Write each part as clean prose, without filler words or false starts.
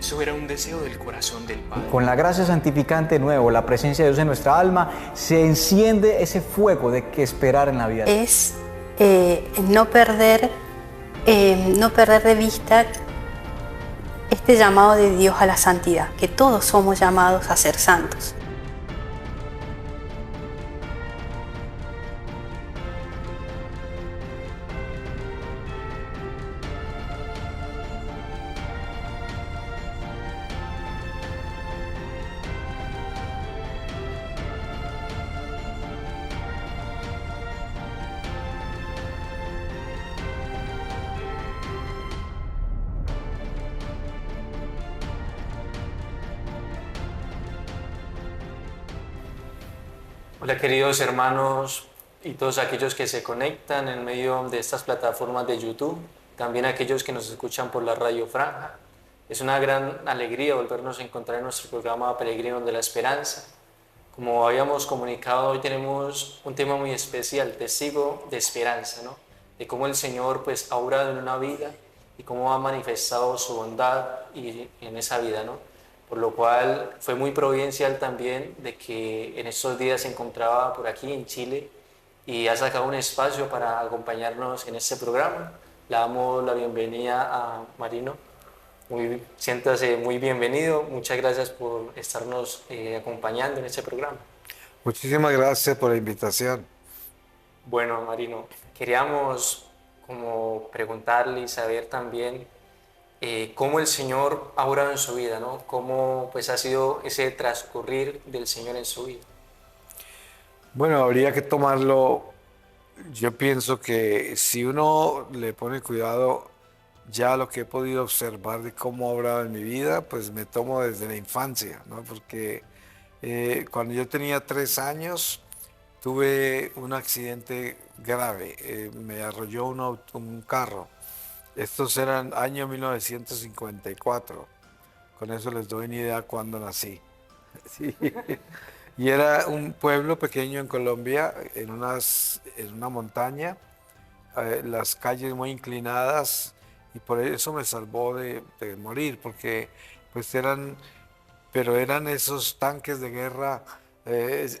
Eso era un deseo del corazón del Padre. Con la gracia santificante de nuevo, la presencia de Dios en nuestra alma, se enciende ese fuego de que esperar en la vida. Es no perder de vista este llamado de Dios a la santidad, que todos somos llamados a ser santos. Hola queridos hermanos y todos aquellos que se conectan en medio de estas plataformas de YouTube, también aquellos que nos escuchan por la Radio Franja. Es una gran alegría volvernos a encontrar en nuestro programa Peregrinos de la Esperanza. Como habíamos comunicado, hoy tenemos un tema muy especial, testigo de esperanza, ¿no? De cómo el Señor pues ha obrado en una vida y cómo ha manifestado su bondad en esa vida, ¿no? Por lo cual fue muy providencial también de que en estos días se encontraba por aquí en Chile y ha sacado un espacio para acompañarnos en este programa. Le damos la bienvenida a Marino. Siéntase muy bienvenido. Muchas gracias por estarnos acompañando en este programa. Muchísimas gracias por la invitación. Bueno, Marino, queríamos como preguntarle y saber también cómo el Señor ha obrado en su vida, ¿no? Cómo pues ha sido ese transcurrir del Señor en su vida. Bueno, habría que tomarlo, yo pienso que si uno le pone cuidado, ya lo que he podido observar de cómo ha obrado en mi vida, pues me tomo desde la infancia, ¿no? Porque cuando yo tenía 3 años, tuve un accidente grave, me arrolló un carro. Estos eran año 1954. Con eso les doy una idea cuando nací. Sí. Y era un pueblo pequeño en Colombia, en una montaña, las calles muy inclinadas, y por eso me salvó de morir, porque pues eran esos tanques de guerra,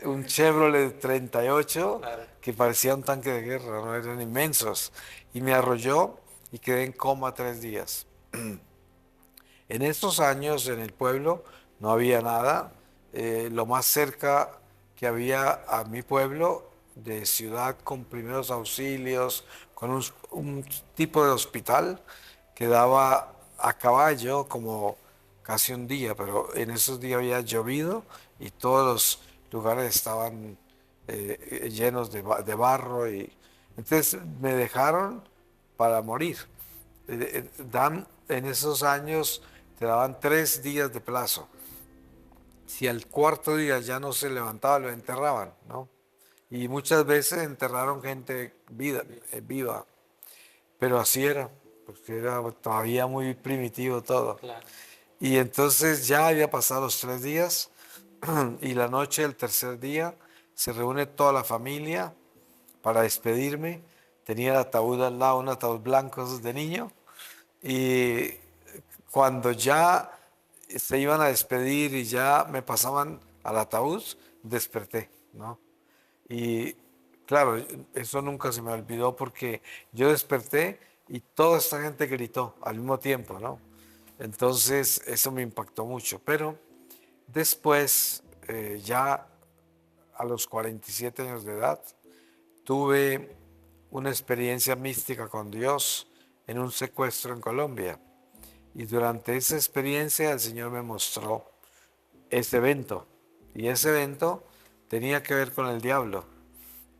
un Chevrolet 38, Claro. que parecía un tanque de guerra, ¿no? Eran inmensos. Y me arrolló y quedé en coma 3 días. En estos años en el pueblo no había nada. Lo más cerca que había a mi pueblo de ciudad con primeros auxilios, con un tipo de hospital, quedaba a caballo como casi un día, pero en esos días había llovido y todos los lugares estaban llenos de barro. Entonces me dejaron para morir. En esos años te daban 3 días de plazo. Si al 4.º día ya no se levantaba, lo enterraban, ¿no? Y muchas veces enterraron gente viva, pero así era, porque era todavía muy primitivo todo. Claro. Y entonces ya había pasado los 3 días y la noche del tercer día se reúne toda la familia para despedirme. Tenía el ataúd al lado, un ataúd blanco esos de niño, y cuando ya se iban a despedir y ya me pasaban al ataúd, desperté, ¿no? Y claro, eso nunca se me olvidó porque yo desperté y toda esta gente gritó al mismo tiempo, ¿no? Entonces eso me impactó mucho. Pero después, ya a los 47 años de edad, tuve una experiencia mística con Dios en un secuestro en Colombia. Y durante esa experiencia el Señor me mostró ese evento. Y ese evento tenía que ver con el diablo,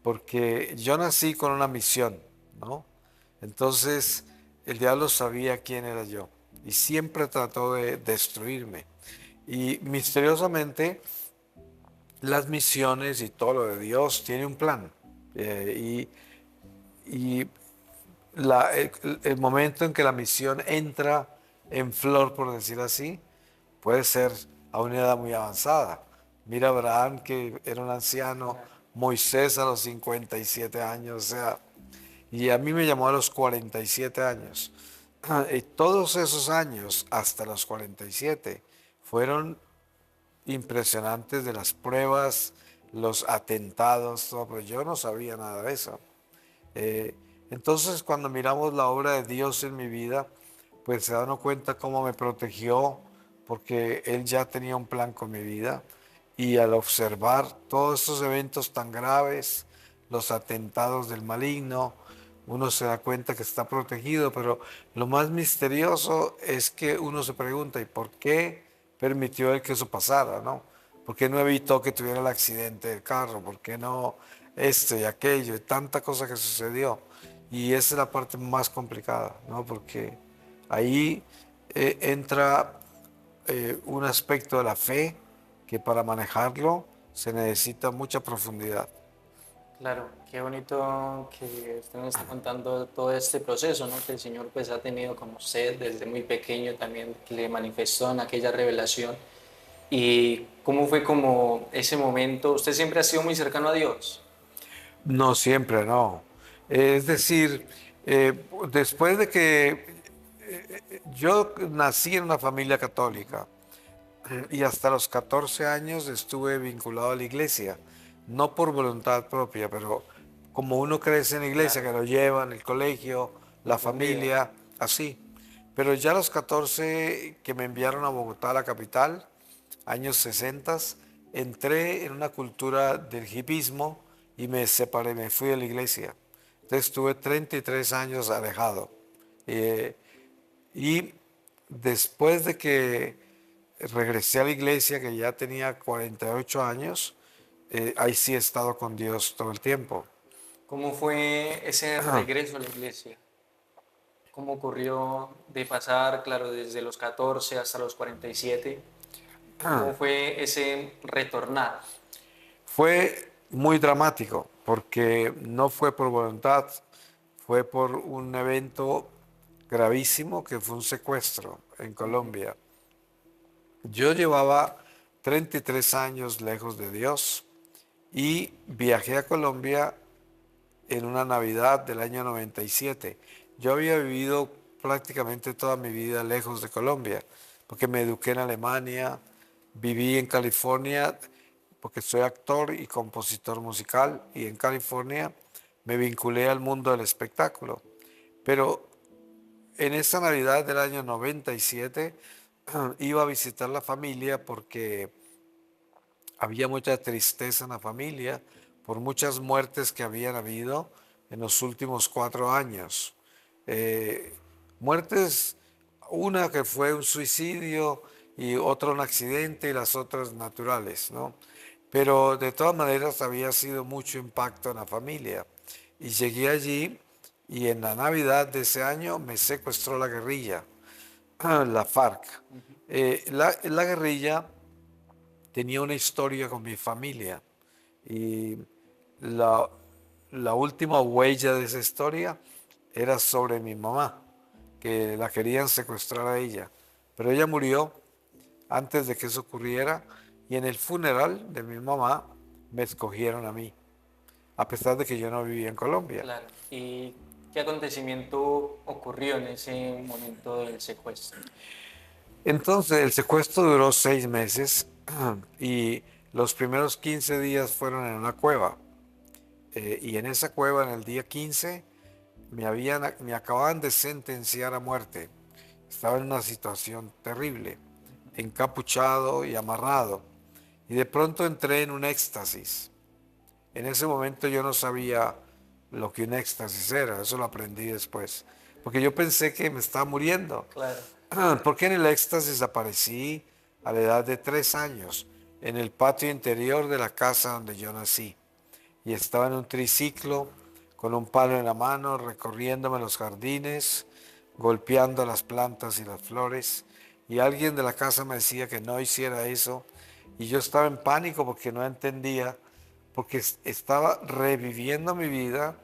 porque yo nací con una misión, ¿no? Entonces el diablo sabía quién era yo y siempre trató de destruirme. Y misteriosamente las misiones y todo lo de Dios tiene un plan. Y el momento en que la misión entra en flor, por decir así, puede ser a una edad muy avanzada. Mira a Abraham, que era un anciano, Moisés a los 57 años, o sea, y a mí me llamó a los 47 años. Todos esos años, hasta los 47, fueron impresionantes, de las pruebas, los atentados, todo, pero yo no sabía nada de eso. Eh, entonces, cuando miramos la obra de Dios en mi vida, pues se dan cuenta cómo me protegió, porque Él ya tenía un plan con mi vida. Y al observar todos estos eventos tan graves, los atentados del maligno, uno se da cuenta que está protegido, pero lo más misterioso es que uno se pregunta, ¿y por qué permitió Él que eso pasara, no? ¿Por qué no evitó que tuviera el accidente del carro? ¿Por qué no esto y aquello? Y tanta cosa que sucedió. Y esa es la parte más complicada, ¿no? Porque ahí entra un aspecto de la fe que para manejarlo se necesita mucha profundidad. Claro, qué bonito que usted nos está contando todo este proceso, ¿no? Que el Señor pues ha tenido con usted desde muy pequeño también, que le manifestó en aquella revelación. ¿Y cómo fue como ese momento? ¿Usted siempre ha sido muy cercano a Dios? No siempre, no. Es decir, después de que yo nací en una familia católica y hasta los 14 años estuve vinculado a la iglesia, no por voluntad propia, pero como uno crece en la iglesia, que lo llevan, el colegio, la familia, así. Pero ya a los 14 que me enviaron a Bogotá, la capital, años 60, entré en una cultura del hipismo y me separé, me fui de la iglesia. Entonces estuve 33 años alejado. Eh, y después de que regresé a la iglesia, que ya tenía 48 años, ahí sí he estado con Dios todo el tiempo. ¿Cómo fue ese regreso a la iglesia? ¿Cómo ocurrió de pasar, claro, desde los 14 hasta los 47? ¿Cómo fue ese retornar? Fue muy dramático porque no fue por voluntad, fue por un evento gravísimo que fue un secuestro en Colombia. Yo llevaba 33 años lejos de Dios y viajé a Colombia en una Navidad del año 97. Yo había vivido prácticamente toda mi vida lejos de Colombia, porque me eduqué en Alemania, viví en California, porque soy actor y compositor musical, y en California me vinculé al mundo del espectáculo. Pero en esa Navidad del año 97 iba a visitar la familia porque había mucha tristeza en la familia por muchas muertes que habían habido en los últimos 4 años. Muertes, una que fue un suicidio y otra un accidente y las otras naturales, ¿no? Pero de todas maneras había sido mucho impacto en la familia. Y llegué allí y en la Navidad de ese año me secuestró la guerrilla, la FARC. La guerrilla tenía una historia con mi familia y la, la última huella de esa historia era sobre mi mamá, que la querían secuestrar a ella. Pero ella murió antes de que eso ocurriera y en el funeral de mi mamá me escogieron a mí, a pesar de que yo no vivía en Colombia. Claro. ¿Y qué acontecimiento ocurrió en ese momento del secuestro? Entonces el secuestro duró 6 meses y los primeros 15 días fueron en una cueva. Y en esa cueva, en el día 15, me acababan de sentenciar a muerte. Estaba en una situación terrible, encapuchado y amarrado. Y de pronto entré en un éxtasis. En ese momento yo no sabía lo que un éxtasis era, eso lo aprendí después. Porque yo pensé que me estaba muriendo. Claro. Porque en el éxtasis aparecí a la edad de 3 años, en el patio interior de la casa donde yo nací. Y estaba en un triciclo, con un palo en la mano, recorriéndome los jardines, golpeando las plantas y las flores. Y alguien de la casa me decía que no hiciera eso. Y yo estaba en pánico porque no entendía, porque estaba reviviendo mi vida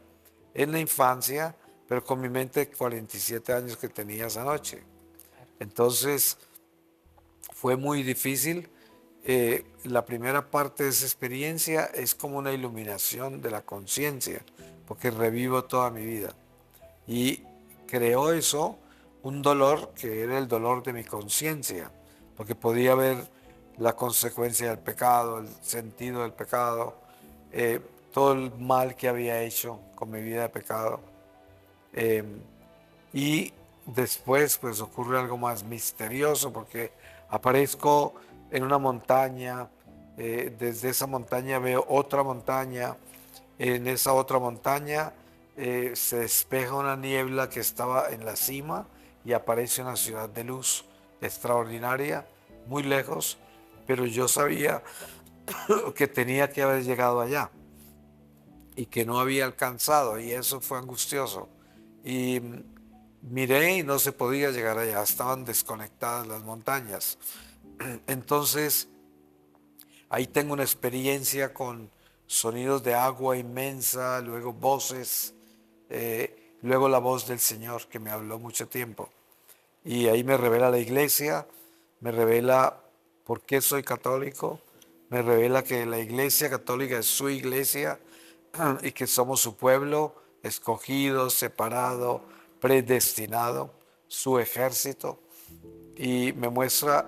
en la infancia, pero con mi mente de 47 años que tenía esa noche. Entonces fue muy difícil. La primera parte de esa experiencia es como una iluminación de la conciencia, porque revivo toda mi vida. Y creó eso un dolor que era el dolor de mi conciencia, porque podía ver la consecuencia del pecado, el sentido del pecado, todo el mal que había hecho con mi vida de pecado. Eh, y después pues ocurre algo más misterioso porque aparezco en una montaña, desde esa montaña veo otra montaña, en esa otra montaña se despeja una niebla que estaba en la cima y aparece una ciudad de luz extraordinaria, muy lejos, pero yo sabía que tenía que haber llegado allá y que no había alcanzado, y eso fue angustioso. Y miré y no se podía llegar allá, estaban desconectadas las montañas. Entonces, ahí tengo una experiencia con sonidos de agua inmensa, luego voces, luego la voz del Señor que me habló mucho tiempo. Y ahí me revela la iglesia, me revela por qué soy católico, me revela que la iglesia católica es su iglesia y que somos su pueblo, escogido, separado, predestinado, su ejército. Y me muestra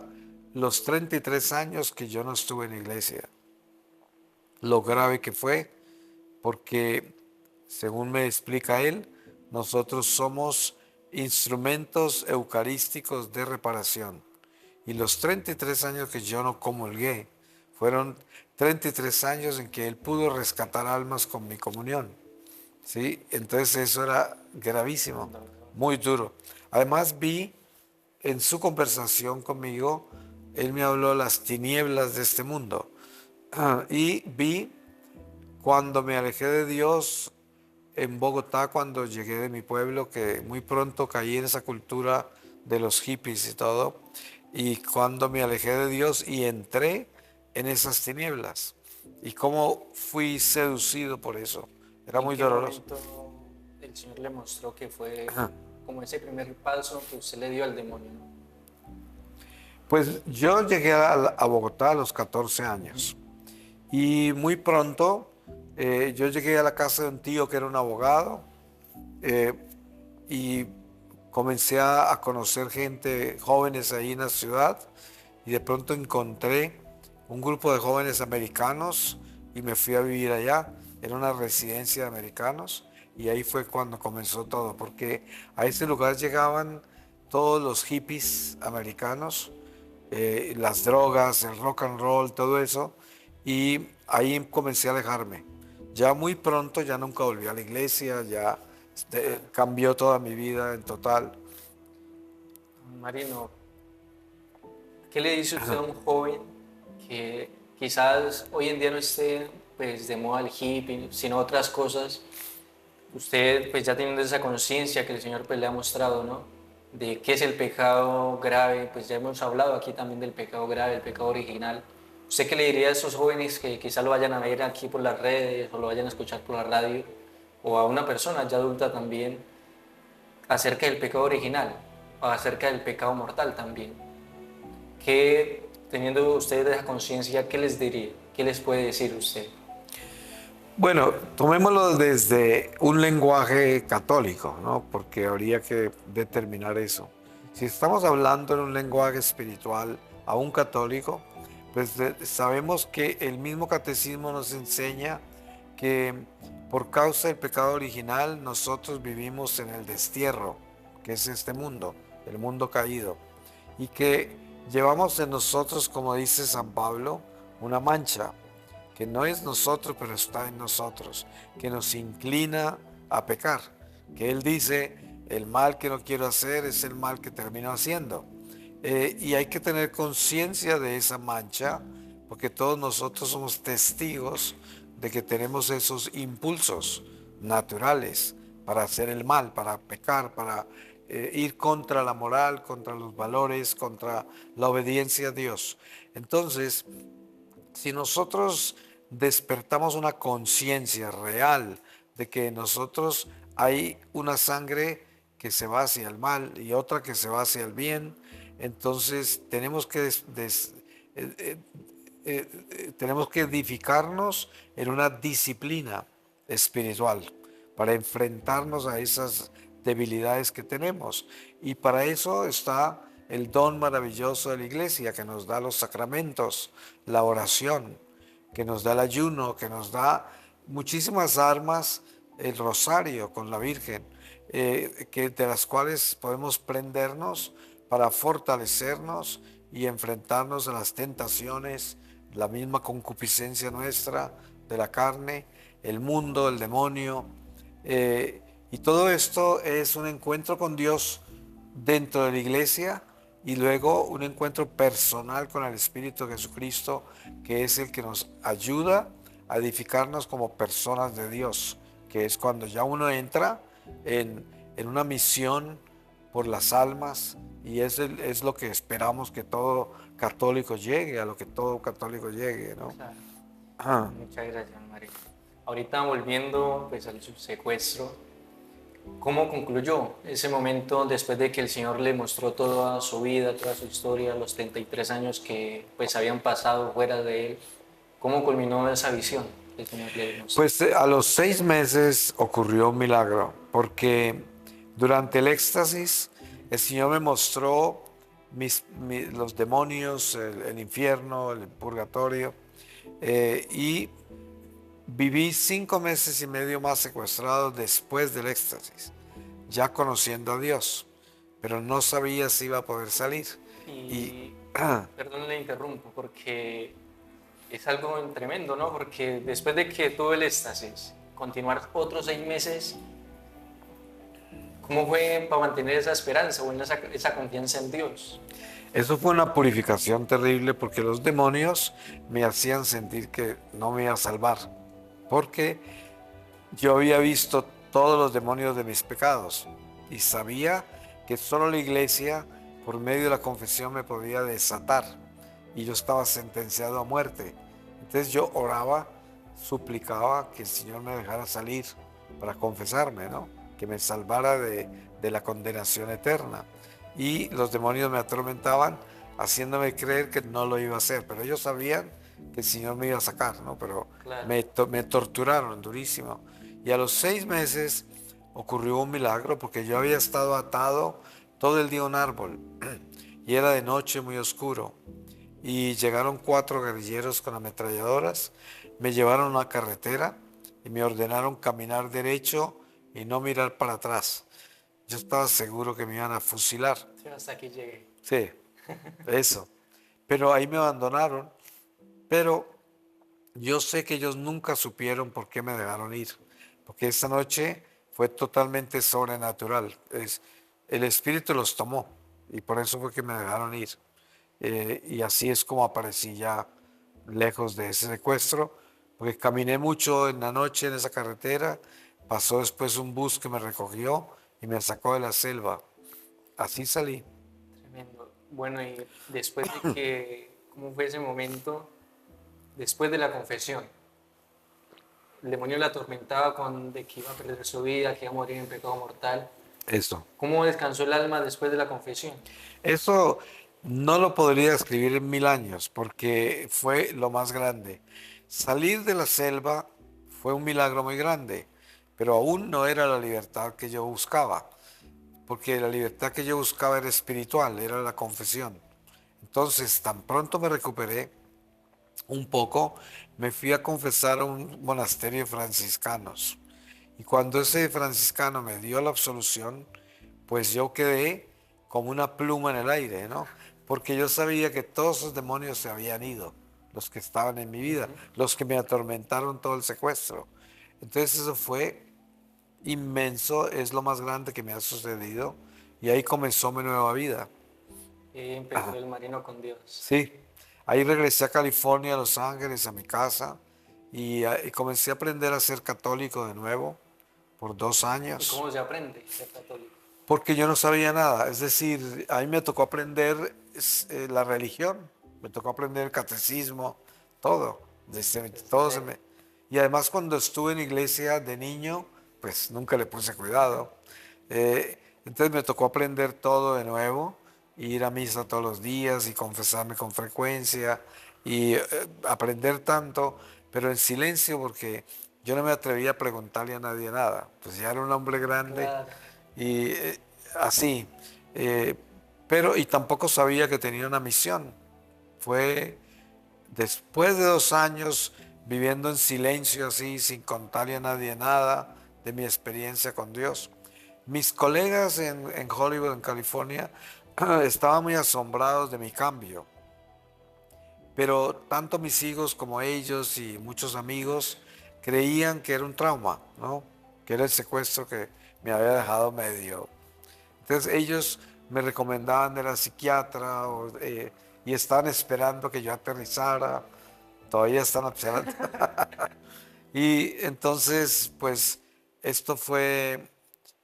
los 33 años que yo no estuve en la iglesia, lo grave que fue, porque según me explica él, nosotros somos instrumentos eucarísticos de reparación. Y los 33 años que yo no comulgué fueron 33 años en que él pudo rescatar almas con mi comunión. ¿Sí? Entonces eso era gravísimo, muy duro. Además vi en su conversación conmigo, él me habló de las tinieblas de este mundo. Y vi cuando me alejé de Dios en Bogotá, cuando llegué de mi pueblo, que muy pronto caí en esa cultura de los hippies y todo, y cuando me alejé de Dios y entré en esas tinieblas, y cómo fui seducido por eso, era muy doloroso. ¿En qué momento el Señor le mostró que fue como ese primer paso que usted le dio al demonio? Pues yo llegué a Bogotá a los 14 años, y muy pronto yo llegué a la casa de un tío que era un abogado, y comencé a conocer gente, jóvenes ahí en la ciudad, y de pronto encontré un grupo de jóvenes americanos y me fui a vivir allá. Era una residencia de americanos, y ahí fue cuando comenzó todo, porque a ese lugar llegaban todos los hippies americanos, las drogas, el rock and roll, todo eso, y ahí comencé a alejarme. Ya muy pronto, ya nunca volví a la iglesia, ya cambió toda mi vida en total. Marino, ¿qué le dice usted a un joven que quizás hoy en día no esté pues, de moda el hippie, sino otras cosas? Usted pues ya teniendo esa conciencia que el Señor pues le ha mostrado, ¿no? De qué es el pecado grave, pues ya hemos hablado aquí también del pecado grave, el pecado original. ¿Usted qué le diría a esos jóvenes que quizás lo vayan a ver aquí por las redes o lo vayan a escuchar por la radio, o a una persona ya adulta también, acerca del pecado original o acerca del pecado mortal también? ¿Qué, teniendo ustedes esa conciencia, qué les diría? ¿Qué les puede decir usted? Bueno, tomémoslo desde un lenguaje católico, ¿no? Porque habría que determinar eso. Si estamos hablando en un lenguaje espiritual a un católico, pues sabemos que el mismo catecismo nos enseña que por causa del pecado original nosotros vivimos en el destierro, que es este mundo, el mundo caído, y que llevamos en nosotros, como dice San Pablo, una mancha, que no es nosotros, pero está en nosotros, que nos inclina a pecar, que él dice, el mal que no quiero hacer es el mal que termino haciendo. Y hay que tener conciencia de esa mancha, porque todos nosotros somos testigos de que tenemos esos impulsos naturales para hacer el mal, para pecar, para ir contra la moral, contra los valores, contra la obediencia a Dios. Entonces, si nosotros despertamos una conciencia real de que en nosotros hay una sangre que se va hacia el mal y otra que se va hacia el bien, entonces tenemos que edificarnos en una disciplina espiritual para enfrentarnos a esas debilidades que tenemos. Y para eso está el don maravilloso de la iglesia, que nos da los sacramentos, la oración, que nos da el ayuno, que nos da muchísimas armas, el rosario con la Virgen, de las cuales podemos prendernos para fortalecernos y enfrentarnos a las tentaciones, la misma concupiscencia nuestra de la carne, el mundo, el demonio. Y todo esto es un encuentro con Dios dentro de la iglesia y luego un encuentro personal con el Espíritu de Jesucristo, que es el que nos ayuda a edificarnos como personas de Dios, que es cuando ya uno entra en una misión por las almas, y es lo que esperamos que todo católico llegue, a lo que todo católico llegue, ¿no? Claro. Ajá. Muchas gracias, María. Ahorita volviendo pues, al secuestro, ¿cómo concluyó ese momento después de que el Señor le mostró toda su vida, toda su historia, los 33 años que pues, habían pasado fuera de él? ¿Cómo culminó esa visión que el Señor le mostró? Pues a los 6 meses ocurrió un milagro, porque durante el éxtasis el Señor me mostró los demonios, el infierno, el purgatorio, y viví 5 meses y medio más secuestrado después del éxtasis, ya conociendo a Dios, pero no sabía si iba a poder salir. Y perdón, le interrumpo, porque es algo tremendo, ¿no? Porque después de que tuvo el éxtasis, continuar otros 6 meses, ¿cómo fue para mantener esa esperanza o esa confianza en Dios? Eso fue una purificación terrible, porque los demonios me hacían sentir que no me iba a salvar, porque yo había visto todos los demonios de mis pecados y sabía que solo la iglesia, por medio de la confesión, me podía desatar, y yo estaba sentenciado a muerte. Entonces yo oraba, suplicaba que el Señor me dejara salir para confesarme, ¿no? Que me salvara de la condenación eterna. Y los demonios me atormentaban, haciéndome creer que no lo iba a hacer, pero ellos sabían que el Señor me iba a sacar, ¿no? Pero Claro. me torturaron durísimo. Y a los 6 meses ocurrió un milagro, porque yo había estado atado todo el día a un árbol y era de noche, muy oscuro, y llegaron 4 guerrilleros con ametralladoras, me llevaron a una carretera y me ordenaron caminar derecho y no mirar para atrás. Yo estaba seguro que me iban a fusilar. Sí, hasta aquí llegué. Sí, eso. Pero ahí me abandonaron. Pero yo sé que ellos nunca supieron por qué me dejaron ir, porque esa noche fue totalmente sobrenatural. El Espíritu los tomó y por eso fue que me dejaron ir. Y así es como aparecí ya lejos de ese secuestro, porque caminé mucho en la noche en esa carretera. Pasó después un bus que me recogió y me sacó de la selva. Así salí. Tremendo. Bueno, y después de que, ¿cómo fue ese momento? Después de la confesión, el demonio la atormentaba de que iba a perder su vida, que iba a morir en pecado mortal. Eso. ¿Cómo descansó el alma después de la confesión? Eso no lo podría escribir en 1000 años, porque fue lo más grande. Salir de la selva fue un milagro muy grande, pero aún no era la libertad que yo buscaba, porque la libertad que yo buscaba era espiritual, era la confesión. Entonces, tan pronto me recuperé un poco, me fui a confesar a un monasterio de franciscanos. Y cuando ese franciscano me dio la absolución, pues yo quedé como una pluma en el aire, ¿no? Porque yo sabía que todos esos demonios se habían ido, los que estaban en mi vida, los que me atormentaron todo el secuestro. Entonces eso fue inmenso, es lo más grande que me ha sucedido, y ahí comenzó mi nueva vida. Y empezó el marino con Dios. Sí, ahí regresé a California, a Los Ángeles, a mi casa, y comencé a aprender a ser católico de nuevo por 2 ¿Y años. cómo se aprende a ser católico? Porque yo no sabía nada, es decir, a mí me tocó aprender la religión, me tocó aprender el catecismo, todo. Y además cuando estuve en iglesia de niño, pues nunca le puse cuidado. Entonces me tocó aprender todo de nuevo, ir a misa todos los días y confesarme con frecuencia y aprender tanto, pero en silencio, porque yo no me atrevía a preguntarle a nadie nada. Pues ya era un hombre grande. Claro. y así. Pero y tampoco sabía que tenía una misión. Fue después de 2 años viviendo en silencio así, sin contarle a nadie nada de mi experiencia con Dios. Mis colegas en Hollywood, en California, estaban muy asombrados de mi cambio. Pero tanto mis hijos como ellos y muchos amigos creían que era un trauma, ¿no? Que era el secuestro que me había dejado medio. Entonces ellos me recomendaban ir al psiquiatra y estaban esperando que yo aterrizara. Todavía están esperando. Y entonces, pues, esto fue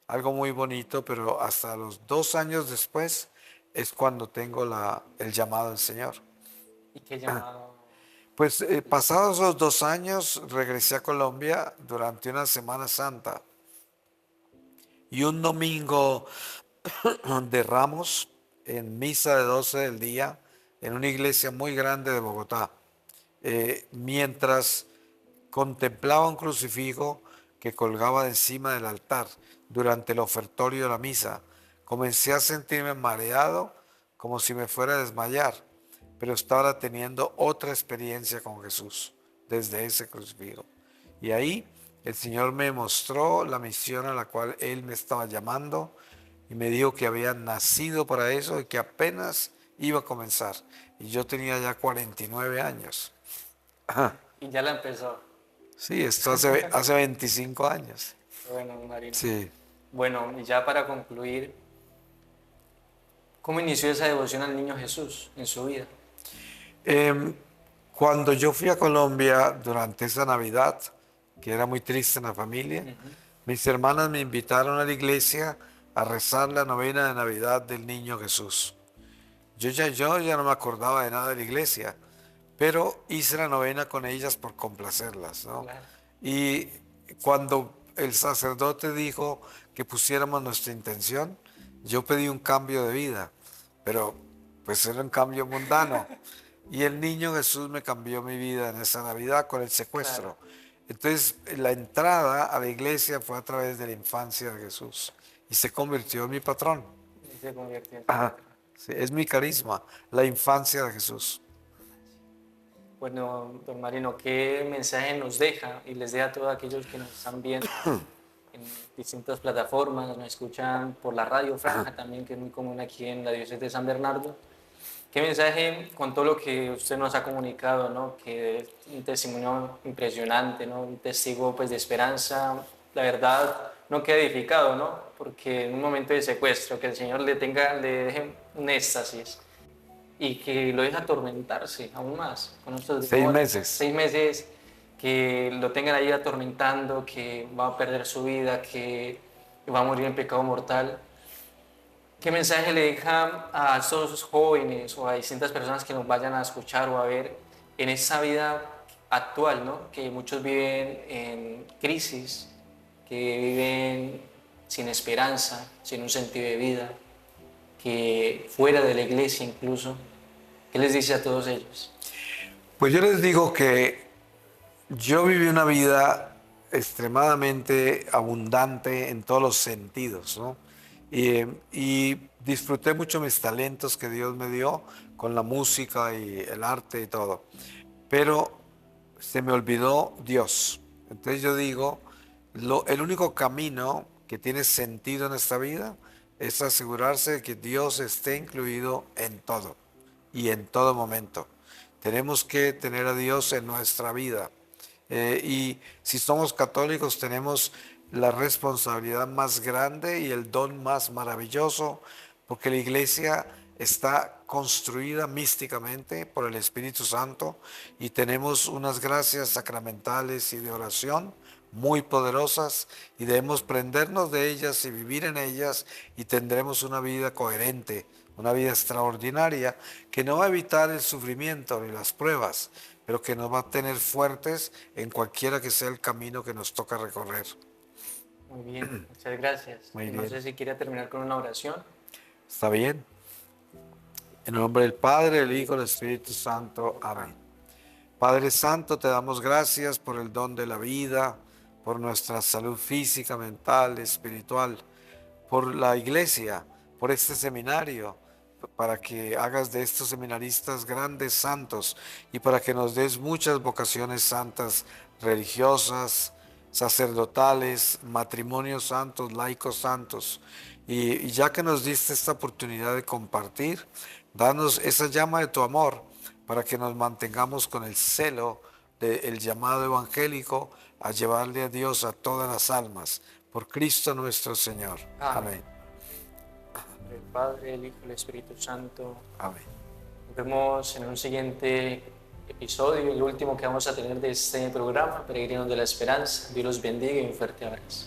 algo muy bonito, pero hasta los 2 años después es cuando tengo el llamado del Señor. ¿Y qué llamado? Pues pasados los 2 años regresé a Colombia durante una Semana Santa y un domingo de Ramos en misa de 12 del día en una iglesia muy grande de Bogotá, mientras contemplaba un crucifijo que colgaba de encima del altar durante el ofertorio de la misa, comencé a sentirme mareado como si me fuera a desmayar, pero estaba teniendo otra experiencia con Jesús desde ese crucifijo. Y ahí el Señor me mostró la misión a la cual Él me estaba llamando y me dijo que había nacido para eso y que apenas iba a comenzar. Y yo tenía ya 49 años. Y ya la empezó. Sí, esto hace 25 años. Bueno, Marino. Sí. Bueno, y ya para concluir, ¿cómo inició esa devoción al niño Jesús en su vida? Cuando yo fui a Colombia durante esa Navidad, que era muy triste en la familia, mis hermanas me invitaron a la iglesia a rezar la novena de Navidad del niño Jesús. Yo ya no me acordaba de nada de la iglesia, pero hice la novena con ellas por complacerlas, ¿no? Claro. Y cuando el sacerdote dijo que pusiéramos nuestra intención, yo pedí un cambio de vida, pero pues era un cambio mundano. Y el niño Jesús me cambió mi vida en esa Navidad con el secuestro. Claro. Entonces la entrada a la iglesia fue a través de la infancia de Jesús y se convirtió en mi patrón. Y se convirtió en... Ajá. Sí, es mi carisma, la infancia de Jesús. Bueno, don Marino, ¿qué mensaje nos deja y les deja a todos aquellos que nos están viendo en distintas plataformas, nos escuchan por la radio Franja también, que es muy común aquí en la diócesis de San Bernardo? ¿Qué mensaje con todo lo que usted nos ha comunicado, ¿no? Que es un testimonio impresionante, ¿no? Un testigo pues, de esperanza, la verdad, no queda edificado, ¿no? Porque en un momento de secuestro, que el Señor le deje un éxtasis y que lo deje atormentarse aún más con estos 6 meses. 6 meses, que lo tengan ahí atormentando, que va a perder su vida, que va a morir en pecado mortal. ¿Qué mensaje le deja a estos jóvenes o a distintas personas que nos vayan a escuchar o a ver en esa vida actual, ¿no? Que muchos viven en crisis, que viven sin esperanza, sin un sentido de vida, que fuera de la iglesia incluso? ¿Qué les dice a todos ellos? Pues yo les digo que yo viví una vida extremadamente abundante en todos los sentidos, ¿no? Y disfruté mucho mis talentos que Dios me dio con la música y el arte y todo. Pero se me olvidó Dios. Entonces yo digo, el único camino que tiene sentido en esta vida es asegurarse de que Dios esté incluido en todo y en todo momento. Tenemos que tener a Dios en nuestra vida. Y si somos católicos tenemos la responsabilidad más grande y el don más maravilloso, porque la iglesia está construida místicamente por el Espíritu Santo y tenemos unas gracias sacramentales y de oración muy poderosas y debemos prendernos de ellas y vivir en ellas y tendremos una vida coherente, una vida extraordinaria que no va a evitar el sufrimiento ni las pruebas, pero que nos va a tener fuertes en cualquiera que sea el camino que nos toca recorrer. Muy bien, muchas gracias. Muy No bien. sé si quiere terminar con una oración. ¿Está bien? En el nombre del Padre, del Hijo y del Espíritu Santo. Amén. Padre Santo, te damos gracias por el don de la vida, por nuestra salud física, mental, espiritual, por la iglesia, por este seminario, para que hagas de estos seminaristas grandes santos y para que nos des muchas vocaciones santas, religiosas, sacerdotales, matrimonios santos, laicos santos. Y ya que nos diste esta oportunidad de compartir, danos esa llama de tu amor para que nos mantengamos con el celo del llamado evangélico a llevarle a Dios a todas las almas. Por Cristo nuestro Señor. Amén. El Padre, el Hijo y el Espíritu Santo. Amén. Nos vemos en un siguiente episodio, el último que vamos a tener de este programa, Peregrinos de la Esperanza. Dios los bendiga y un fuerte abrazo.